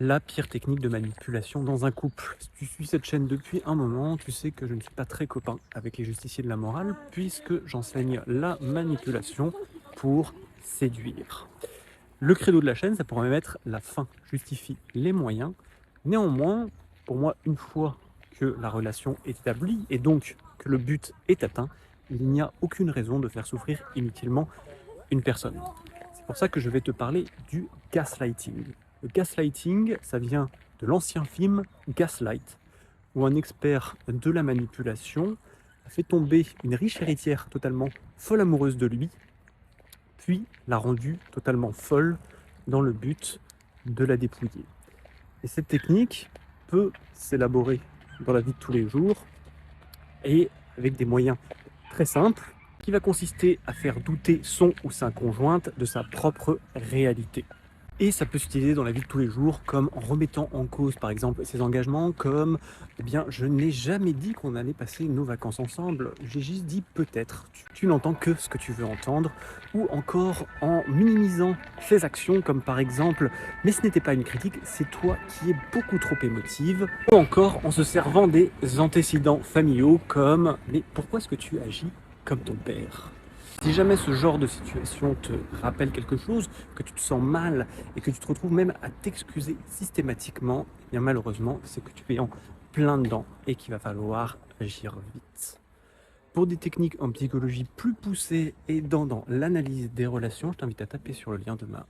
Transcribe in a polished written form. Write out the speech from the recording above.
La pire technique de manipulation dans un couple. Si tu suis cette chaîne depuis un moment, tu sais que je ne suis pas très copain avec les justiciers de la morale, puisque j'enseigne la manipulation pour séduire. Le credo de la chaîne, ça pourrait même être la fin justifie les moyens. Néanmoins, pour moi, une fois que la relation est établie et donc que le but est atteint, il n'y a aucune raison de faire souffrir inutilement une personne. C'est pour ça que je vais te parler du gaslighting. Le gaslighting, ça vient de l'ancien film Gaslight, où un expert de la manipulation a fait tomber une riche héritière totalement folle amoureuse de lui, puis l'a rendue totalement folle dans le but de la dépouiller. Et cette technique peut s'élaborer dans la vie de tous les jours et avec des moyens très simples qui va consister à faire douter son ou sa conjointe de sa propre réalité. Et ça peut s'utiliser dans la vie de tous les jours, comme en remettant en cause, par exemple, ses engagements, comme eh bien, je n'ai jamais dit qu'on allait passer nos vacances ensemble, j'ai juste dit peut-être. Tu n'entends que ce que tu veux entendre, ou encore en minimisant ses actions, comme par exemple, mais ce n'était pas une critique, c'est toi qui es beaucoup trop émotive, ou encore en se servant des antécédents familiaux, comme mais pourquoi est-ce que tu agis comme ton père? Si jamais ce genre de situation te rappelle quelque chose, que tu te sens mal et que tu te retrouves même à t'excuser systématiquement, eh bien malheureusement, c'est que tu es en plein dedans et qu'il va falloir agir vite. Pour des techniques en psychologie plus poussées et dans l'analyse des relations, je t'invite à taper sur le lien de ma